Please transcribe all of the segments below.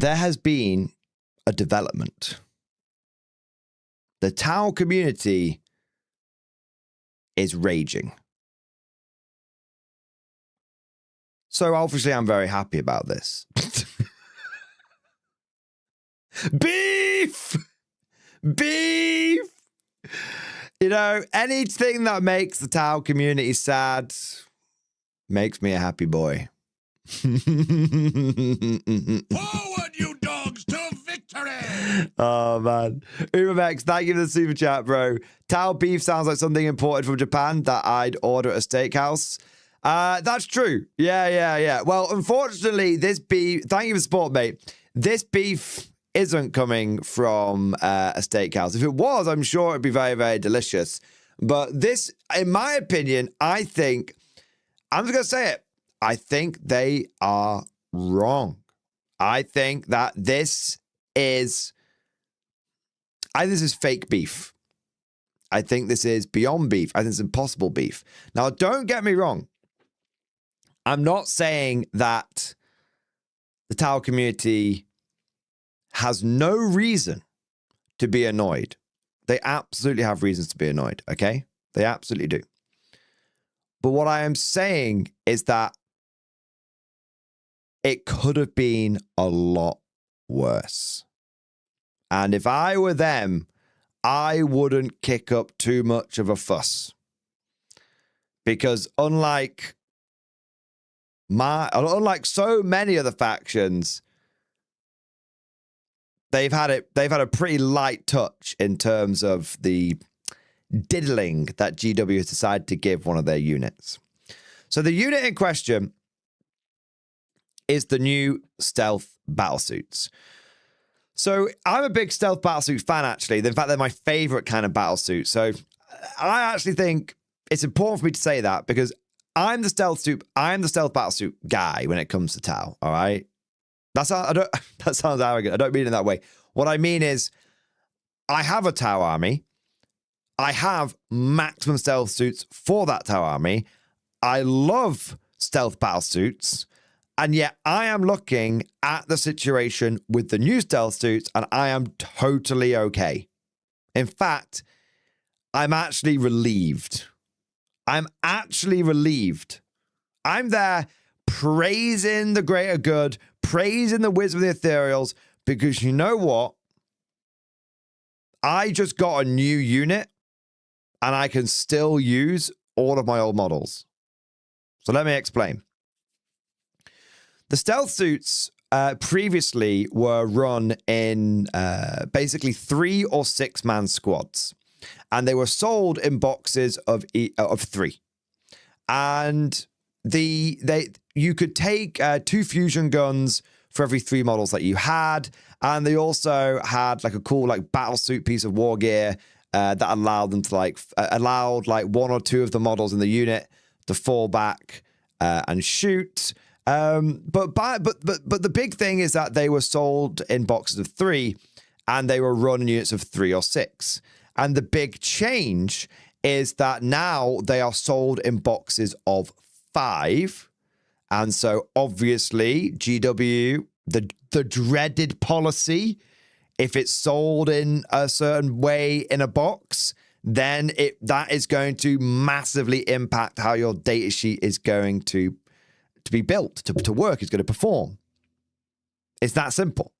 there has been a development. The Tau community is raging. So obviously I'm very happy about this. Beef! Beef! You know, anything that makes the Tau community sad makes me a happy boy. Forward, you dogs, to victory! Oh, man. Umamex, thank you for the super chat, bro. Tau beef sounds like something imported from Japan that I'd order at a steakhouse. That's true. Yeah. Well, unfortunately, this beef... Thank you for support, mate. This beef isn't coming from a steakhouse. If it was, I'm sure it'd be very, very delicious. But this, in my opinion, I think... I'm just going to say it. I think they are wrong. I think that this is... I think this is fake beef. I think this is beyond beef. I think it's impossible beef. Now, don't get me wrong. I'm not saying that the Tau community has no reason to be annoyed. They absolutely have reasons to be annoyed, okay? They absolutely do. But what I am saying is that it could have been a lot worse. And if I were them, I wouldn't kick up too much of a fuss. Because unlike so many other factions, they've had a pretty light touch in terms of the diddling that GW has decided to give one of their units. So the unit in question is the new stealth battlesuits. So I'm a big stealth battlesuit fan, actually. In fact, they're my favorite kind of battlesuit. So I actually think it's important for me to say that because I'm the stealth battlesuit guy when it comes to Tau, all right? That sounds arrogant. I don't mean it that way. What I mean is I have a Tau army. I have maximum stealth suits for that Tau army. I love stealth battlesuits. And yet I am looking at the situation with the new stealth suits and I am totally okay. In fact, I'm actually relieved. I'm there praising the greater good, praising the wisdom of the ethereals, because you know what? I just got a new unit and I can still use all of my old models. So let me explain. The stealth suits previously were run in basically 3 or 6 man squads, and they were sold in boxes of 3. And you could take 2 fusion guns for every 3 models that you had, and they also had like a cool like battlesuit piece of war gear that allowed them to allowed 1 or 2 of the models in the unit to fall back and shoot. But the big thing is that they were sold in boxes of 3 and they were run in units of 3 or 6. And the big change is that now they are sold in boxes of 5. And so obviously GW, the dreaded policy, if it's sold in a certain way in a box, then that is going to massively impact how your datasheet is going to be built, to work, is going to perform. It's that simple.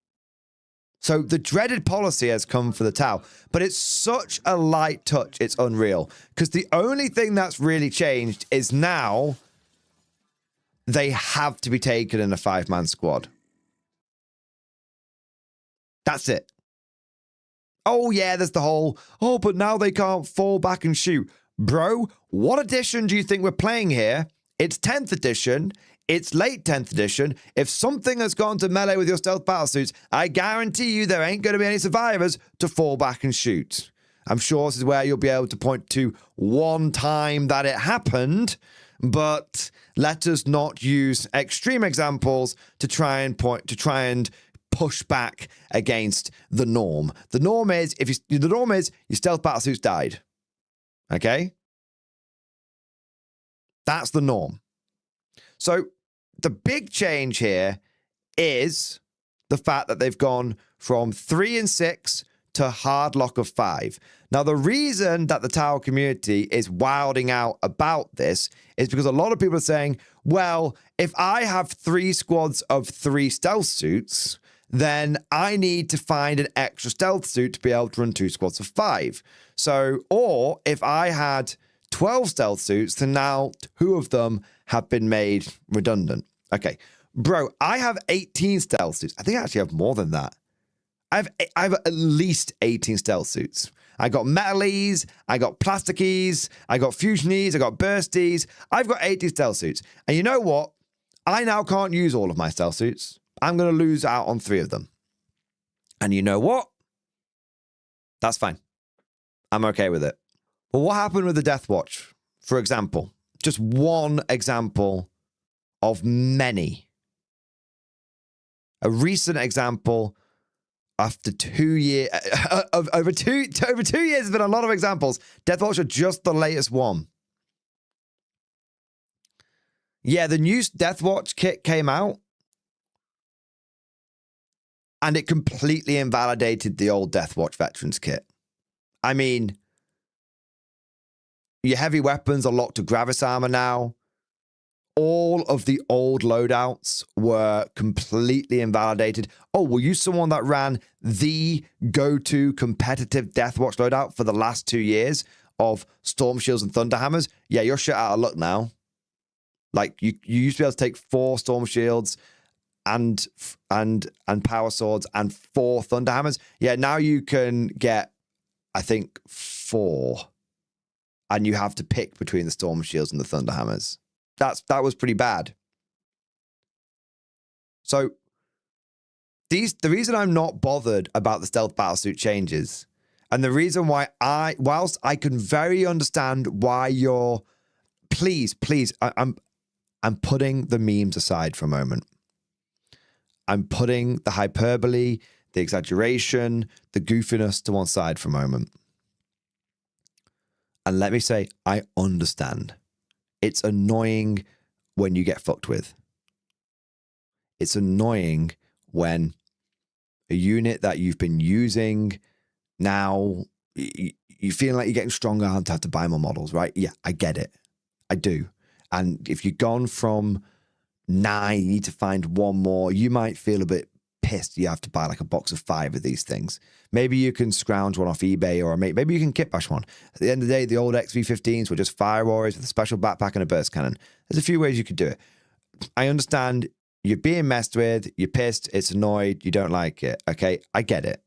So the dreaded policy has come for the Tau, but it's such a light touch, it's unreal. Because the only thing that's really changed is now they have to be taken in a 5-man squad. That's it. Oh yeah, there's the whole, but now they can't fall back and shoot. Bro, what edition do you think we're playing here? It's 10th edition. It's late 10th edition. If something has gone to melee with your stealth battlesuits, I guarantee you there ain't going to be any survivors to fall back and shoot. I'm sure this is where you'll be able to point to one time that it happened, but let us not use extreme examples to try and push back against the norm. The norm is your stealth battlesuits died. Okay? That's the norm. So the big change here is the fact that they've gone from 3 and 6 to hard lock of 5. Now, the reason that the Tower community is wilding out about this is because a lot of people are saying, well, if I have 3 squads of 3 stealth suits, then I need to find an extra stealth suit to be able to run 2 squads of 5. So, or if I had 12 stealth suits, then now 2 of them have been made redundant. Okay, bro, I have 18 stealth suits. I think I actually have more than that. I have at least 18 stealth suits. I got metalies, I got plasticies, I got fusionies, I got bursties. I've got 18 stealth suits. And you know what? I now can't use all of my stealth suits. I'm going to lose out on 3 of them. And you know what? That's fine. I'm okay with it. But what happened with the Death Watch, for example? Just one example of many. A recent example after 2 years, over 2 years, there's been a lot of examples. Death Watch are just the latest one. Yeah, the new Death Watch kit came out, and it completely invalidated the old Death Watch Veterans kit. I mean, your heavy weapons are locked to Gravis armor now. All of the old loadouts were completely invalidated. Oh, were you someone that ran the go-to competitive Death Watch loadout for the last 2 years of Storm Shields and Thunder Hammers? Yeah, you're shit out of luck now. Like, you used to be able to take 4 Storm Shields and Power Swords and 4 Thunder Hammers. Yeah, now you can get, I think, 4. And you have to pick between the Storm Shields and the Thunder Hammers. That was pretty bad. So the reason I'm not bothered about the stealth battlesuit changes, and the reason why whilst I can very understand why you're, please, I'm putting the memes aside for a moment. I'm putting the hyperbole, the exaggeration, the goofiness to one side for a moment. And let me say, I understand. It's annoying when you get fucked with. It's annoying when a unit that you've been using now, you feel like you're getting strong armed to have to buy more models, right? Yeah, I get it. I do. And if you've gone from 9, you need to find 1 more, you might feel a bit pissed you have to buy like a box of 5 of these things. Maybe you can scrounge one off eBay, or maybe you can kit bash one. At the end of the day, the old XV15s were just fire warriors with a special backpack and a burst cannon. There's a few ways you could do it. I understand you're being messed with, you're pissed, it's annoyed, you don't like it. Okay, I get it.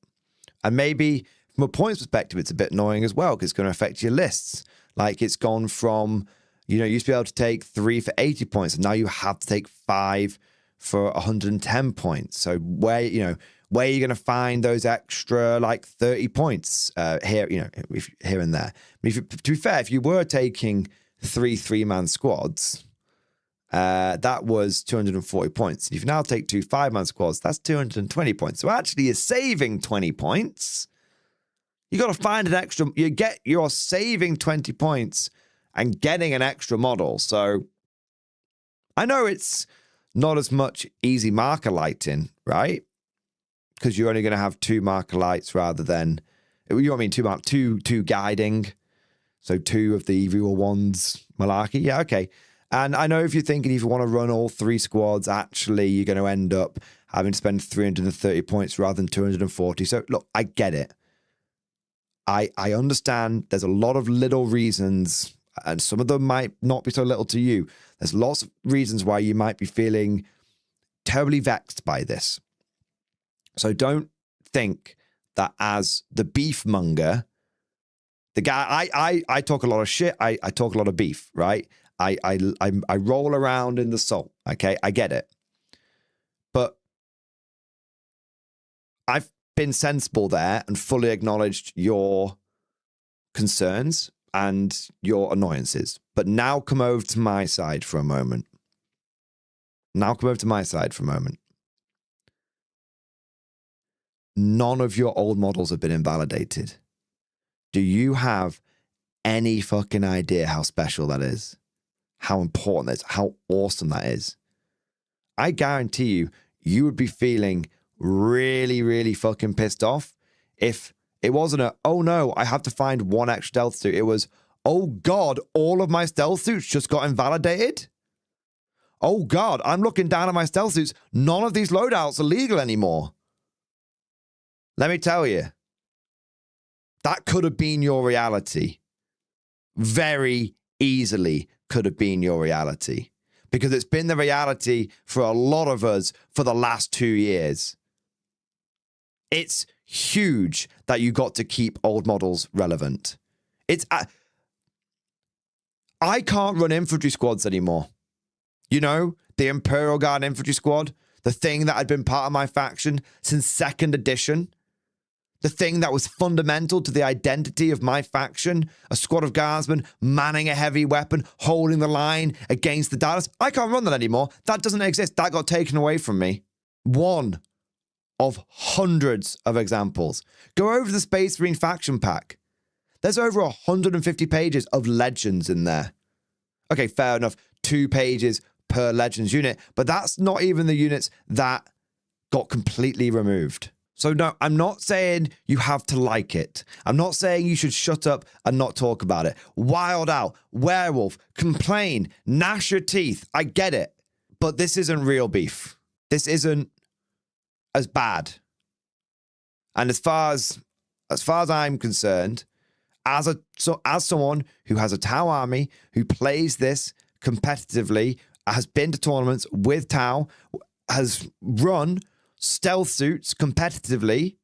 And maybe from a points perspective, it's a bit annoying as well because it's going to affect your lists. Like, it's gone from, you used to be able to take 3 for 80 points, and now you have to take 5 for 110 points. So where are you going to find those extra like 30 points here, here and there? I mean, to be fair, if you were taking 3 3-man squads, that was 240 points. If you now take 2 5-man squads, that's 220 points. So actually you're saving 20 points. You got to find an extra, you're saving 20 points and getting an extra model. So I know it's not as much easy marker lighting, right? Because you're only going to have 2 marker lights rather than, two guiding. So 2 of the evil ones malarkey. Yeah, okay. And I know if you're thinking if you want to run all 3 squads, actually you're going to end up having to spend 330 points rather than 240. So look, I get it. I understand there's a lot of little reasons, and some of them might not be so little to you. There's lots of reasons why you might be feeling terribly vexed by this. So don't think that as the beef monger, the guy, I talk a lot of shit. I talk a lot of beef, right? I roll around in the salt. Okay, I get it. But I've been sensible there and fully acknowledged your concerns and your annoyances. But now come over to my side for a moment. None of your old models have been invalidated. Do you have any fucking idea how special that is? How important that is? How awesome that is? I guarantee you would be feeling really, really fucking pissed off if it wasn't a, oh no, I have to find one extra stealth suit. It was, oh God, all of my stealth suits just got invalidated. Oh God, I'm looking down at my stealth suits. None of these loadouts are legal anymore. Let me tell you, that could have been your reality. Very easily could have been your reality. Because it's been the reality for a lot of us for the last 2 years. It's huge that you got to keep old models relevant. It's I can't run infantry squads anymore. You know, the Imperial Guard infantry squad, the thing that had been part of my faction since 2nd edition, the thing that was fundamental to the identity of my faction, a squad of guardsmen manning a heavy weapon, holding the line against the Dallas. I can't run that anymore. That doesn't exist. That got taken away from me. One of hundreds of examples. Go over to the Space Marine faction pack. There's over 150 pages of legends in there. Okay, fair enough. 2 pages per legends unit, but that's not even the units that got completely removed. So no, I'm not saying you have to like it. I'm not saying you should shut up and not talk about it. Wild out, werewolf, complain, gnash your teeth. I get it. But this isn't real beef. This isn't as bad. And as far as I'm concerned, as someone who has a Tau army, who plays this competitively, has been to tournaments with Tau, has run stealth suits competitively,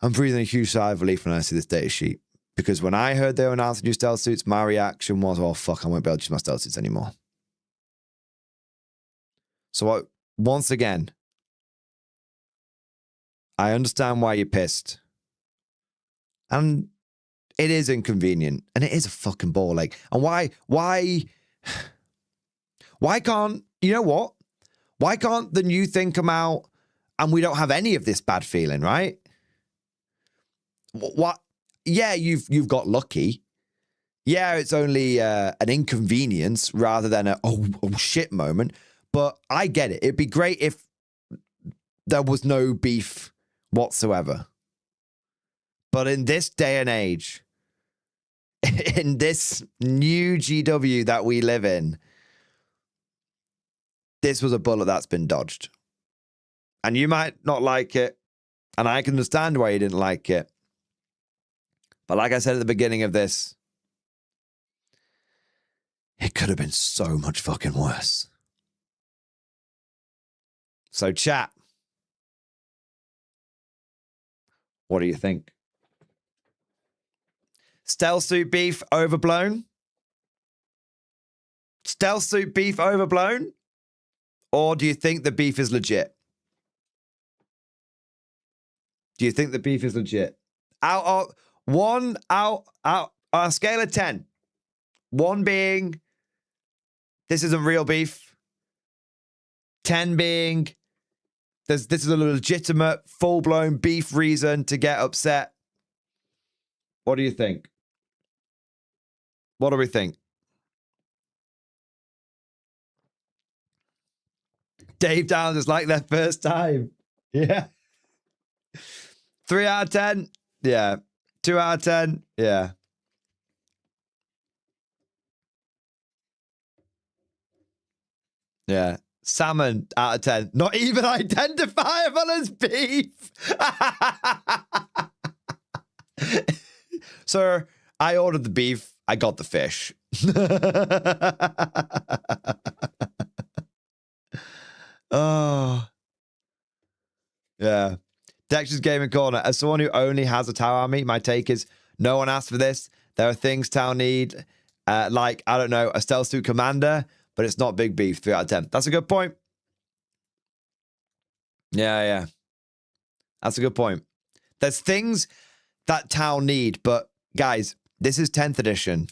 I'm breathing a huge sigh of relief when I see this data sheet. Because when I heard they were announcing new stealth suits, my reaction was, oh fuck, I won't be able to use my stealth suits anymore. So once again, I understand why you're pissed. And it is inconvenient. And it is a fucking ball ache. And why can't, you know what? Why can't the new thing come out and we don't have any of this bad feeling, right? What? Yeah, you've got lucky. Yeah, it's only an inconvenience rather than a oh shit moment. But I get it. It'd be great if there was no beef whatsoever. But in this day and age, in this new GW that we live in, this was a bullet that's been dodged. And you might not like it, and I can understand why you didn't like it. But like I said at the beginning of this, it could have been so much fucking worse. So chat, what do you think? Stealth suit beef overblown? Stealth suit beef overblown? Or do you think the beef is legit? Do you think the beef is legit? On a scale of 10. 1 being, this isn't real beef. 10 being, this is a legitimate, full-blown beef reason to get upset. What do you think? What do we think? Dave Downs is like their first time. Yeah. 3 out of 10. Yeah. 2 out of 10. Yeah. Yeah. Salmon out of 10. Not even identifiable as beef. Sir, I ordered the beef. I got the fish. Oh. Yeah. Dexter's Gaming Corner. As someone who only has a Tau army, my take is no one asked for this. There are things Tau need, like, I don't know, a stealth suit commander, but it's not big beef. 3 out of 10. That's a good point. Yeah. That's a good point. There's things that Tau need, but guys, this is 10th edition.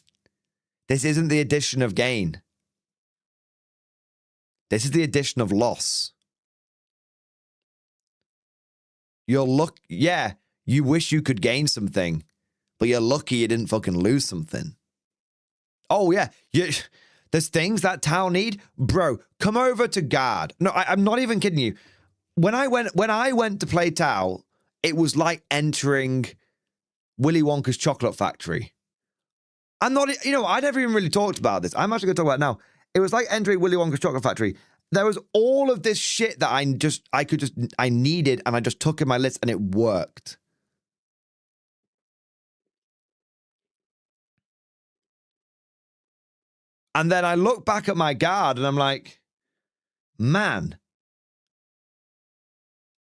This isn't the edition of gain. This is the edition of loss. Yeah, you wish you could gain something, but you're lucky you didn't fucking lose something. Oh, yeah. There's things that Tau need. Bro, come over to guard. No, I'm not even kidding you. When I went to play Tau, it was like entering Willy Wonka's chocolate factory. I'm not, you know, I never even really talked about this. I'm actually going to talk about it now. It was like entering Willy Wonka's chocolate factory. There was all of this shit that I needed, and I just took in my list, and it worked. And then I look back at my guard, and I'm like, man,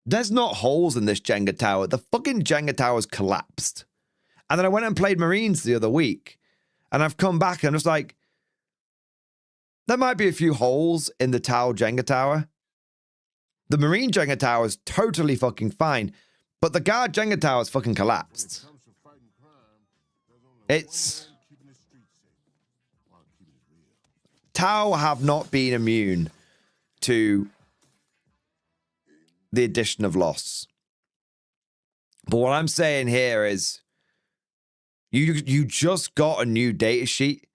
there's not holes in this Jenga tower. The fucking Jenga tower's collapsed. And then I went and played Marines the other week, and I've come back, and I'm just like, there might be a few holes in the Tau Jenga tower. The Marine Jenga tower is totally fucking fine, but the guard Jenga tower is fucking collapsed. It's... Tau have not been immune to the addition of loss. But what I'm saying here is you just got a new data sheet.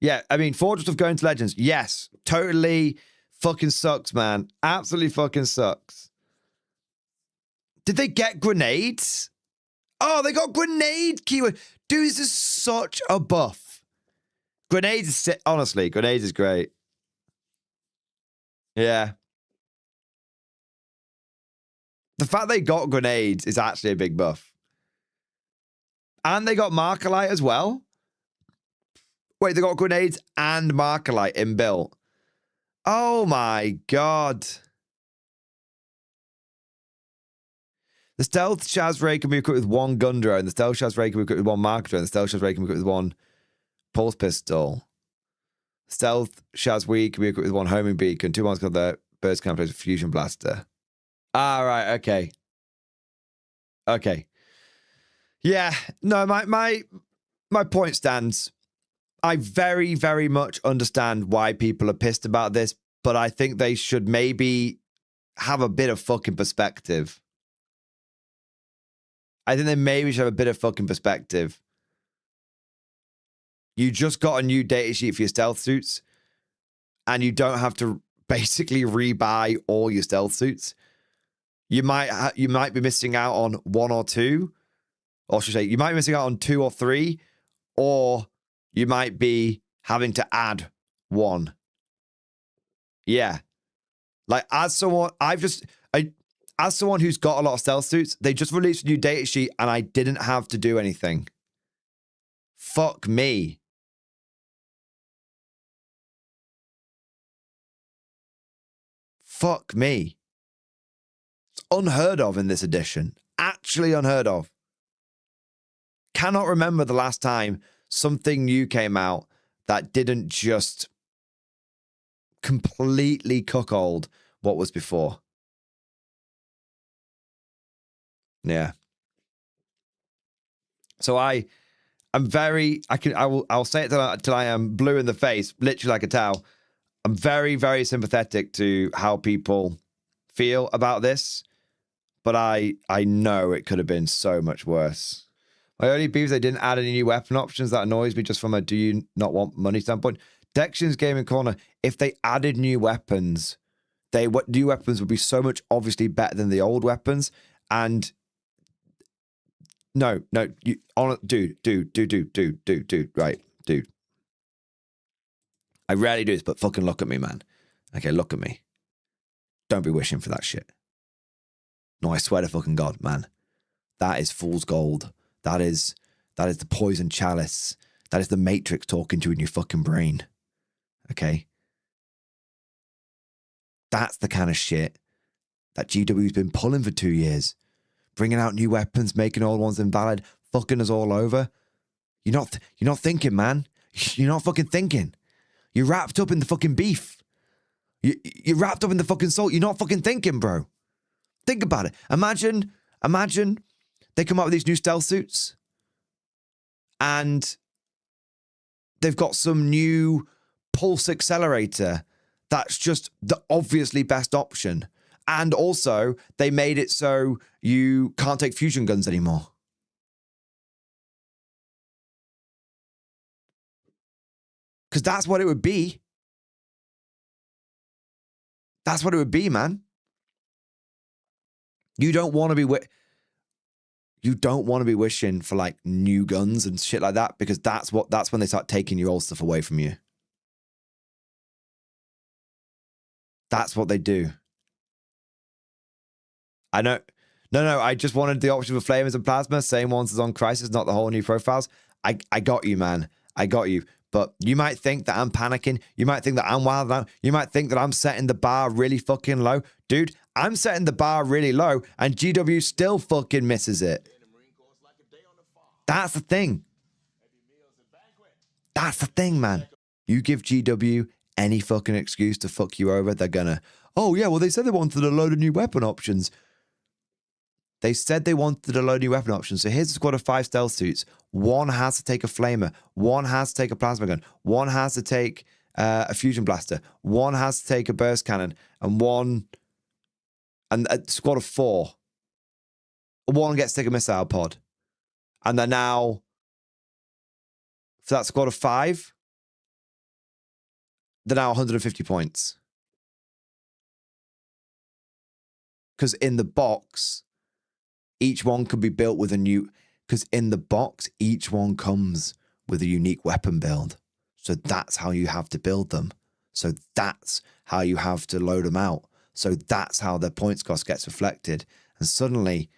Yeah, I mean, Fortress of Going to Legends, yes, totally fucking sucks, man. Absolutely fucking sucks. Did they get grenades? Oh, they got grenade keyword. Dude, this is such a buff. Grenades is sick. Honestly, grenades is great. Yeah. The fact they got grenades is actually a big buff. And they got Markerlight as well. Wait, they got grenades and Markerlight inbuilt. Oh my god. The Stealth Shaz Ray can be equipped with one gun drone. The Stealth Shaz Ray can be equipped with one marker drone. The Stealth Shaz Ray can be equipped with one pulse pistol. Stealth Shaz Wee can be equipped with one homing beacon. 2 ones got the burst can play with fusion blaster. Ah, right, okay. Okay. Yeah, no, my point stands. I very, very much understand why people are pissed about this, but I think they should maybe have a bit of fucking perspective. I think they maybe should have a bit of fucking perspective. You just got a new data sheet for your stealth suits, and you don't have to basically rebuy all your stealth suits. You might be missing out on 1 or 2, or should I say, you might be missing out on 2 or 3, or you might be having to add 1. Yeah. Like, as someone who's got a lot of stealth suits, they just released a new data sheet and I didn't have to do anything. Fuck me. Fuck me. It's unheard of in this edition. Actually unheard of. Cannot remember the last time something new came out that didn't just completely cuckold what was before. Yeah. So I'll say it till I am blue in the face, literally like a towel. I'm very, very sympathetic to how people feel about this, but I know it could have been so much worse. My only beef is they didn't add any new weapon options. That annoys me just from a do you not want money standpoint. Dexion's Gaming Corner, if they added new weapons, new weapons would be so much obviously better than the old weapons. And no, dude, right, dude. I rarely do this, but fucking look at me, man. Okay, look at me. Don't be wishing for that shit. No, I swear to fucking God, man. That is fool's gold. That is the poison chalice. That is the Matrix talking to you in your fucking brain. Okay? That's the kind of shit that GW's been pulling for 2 years. Bringing out new weapons, making old ones invalid, fucking us all over. You're not thinking, man. You're not fucking thinking. You're wrapped up in the fucking beef. You're wrapped up in the fucking salt. You're not fucking thinking, bro. Think about it. Imagine they come up with these new stealth suits and they've got some new pulse accelerator that's just the obviously best option. And also, they made it so you can't take fusion guns anymore. Because that's what it would be. That's what it would be, man. You don't want to be wishing for like new guns and shit like that, because that's when they start taking your old stuff away from you. That's what they do. I know. No, I just wanted the option for flamers and plasma, same ones as on Crisis, not the whole new profiles. I got you, man. I got you. But you might think that I'm panicking. You might think that I'm wild out. You might think that I'm setting the bar really fucking low. Dude, I'm setting the bar really low, and GW still fucking misses it. That's the thing. That's the thing, man. You give GW any fucking excuse to fuck you over, they're gonna, oh yeah, well, they said they wanted a load of new weapon options. They said they wanted a load of new weapon options. So here's a squad of 5 stealth suits. One has to take a flamer. One has to take a plasma gun. One has to take a fusion blaster. One has to take a burst cannon. And a squad of 4. One gets to take a missile pod. And they're now, for that squad of 5, they're now 150 points. Because in the box, each one can be built with a new... Because in the box, each one comes with a unique weapon build. So that's how you have to build them. So that's how you have to load them out. So that's how their points cost gets reflected. And suddenly,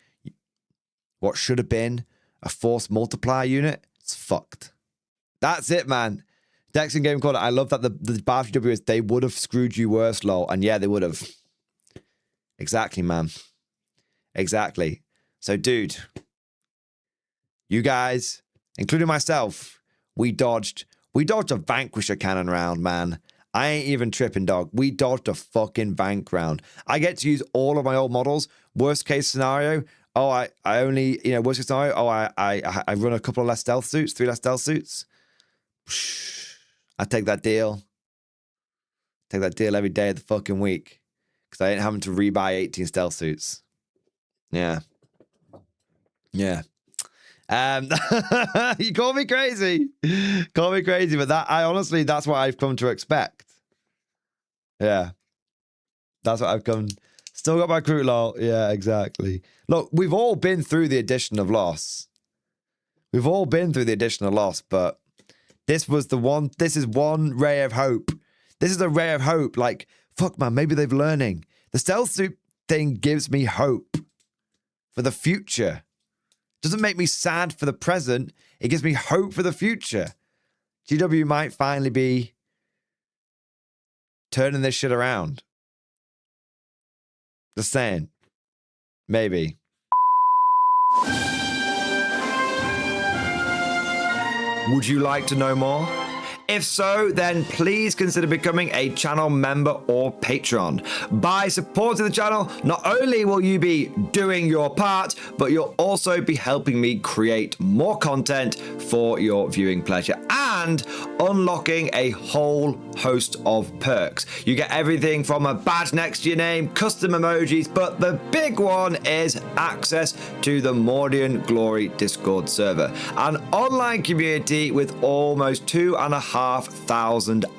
what should have been a force multiplier unit, it's fucked. That's it, man. Dex in game called it. I love that the bar GW is they would have screwed you worse, lol. And yeah, they would have. Exactly, man. Exactly. So, dude, you guys, including myself, we dodged a Vanquisher cannon round, man. I ain't even tripping, dog. We dodged a fucking Vank round. I get to use all of my old models. Worst case scenario, oh, I only, worst case scenario, oh, I run a couple of less stealth suits, 3 less stealth suits. I take that deal. Take that deal every day of the fucking week. Because I ain't having to rebuy 18 stealth suits. Yeah. Yeah. You call me crazy. Call me crazy, but that's what I've come to expect. Yeah. That's what I've come. Still got my crew lol. Yeah, exactly. Look, we've all been through the addition of loss. We've all been through the addition of loss, but this was the one. This is one ray of hope. This is a ray of hope. Like, fuck, man, maybe they're learning. The stealth suit thing gives me hope for the future. Doesn't make me sad for the present. It gives me hope for the future. GW might finally be turning this shit around. Just saying. Maybe. Would you like to know more? If so, then please consider becoming a channel member or patron. By supporting the channel, not only will you be doing your part, but you'll also be helping me create more content for your viewing pleasure and unlocking a whole host of perks. You get everything from a badge next to your name, custom emojis, but the big one is access to the Mordian Glory Discord server, an online community with almost 2,500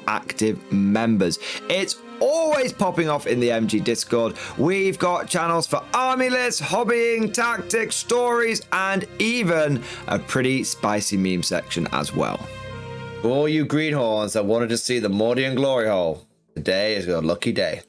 active members. It's always popping off in the MG Discord. We've got channels for army lists, hobbying, tactics, stories, and even a pretty spicy meme section as well. For all you greenhorns that wanted to see the Mordian glory hole, today is your lucky day.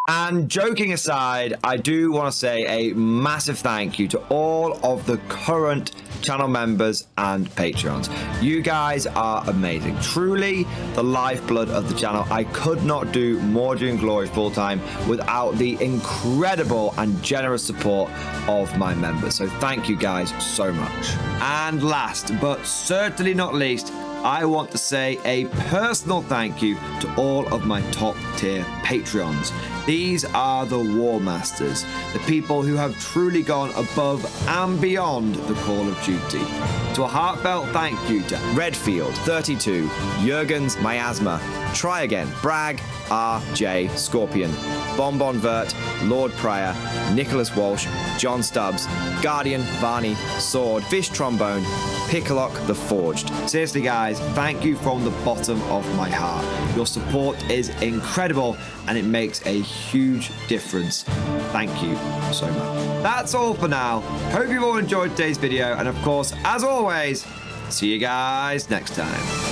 And joking aside, I do want to say a massive thank you to all of the current channel members and patrons. You guys are amazing. Truly the lifeblood of the channel. I could not do Mordian Glory full-time without the incredible and generous support of my members. So thank you guys so much. And last, but certainly not least, I want to say a personal thank you to all of my top tier Patreons. These are the War Masters, the people who have truly gone above and beyond the call of duty. So a heartfelt thank you to Redfield, 32, Jurgens Miasma, Try Again, Bragg, R.J. Scorpion, Bonbon Vert, Lord Pryor, Nicholas Walsh, John Stubbs, Guardian, Varney, Sword, Fish Trombone, Picklock the Forged. Seriously guys, thank you from the bottom of my heart. Your support is incredible and it makes a huge difference. Thank you so much. That's all for now. Hope you've all enjoyed today's video and of course, as always, see you guys next time.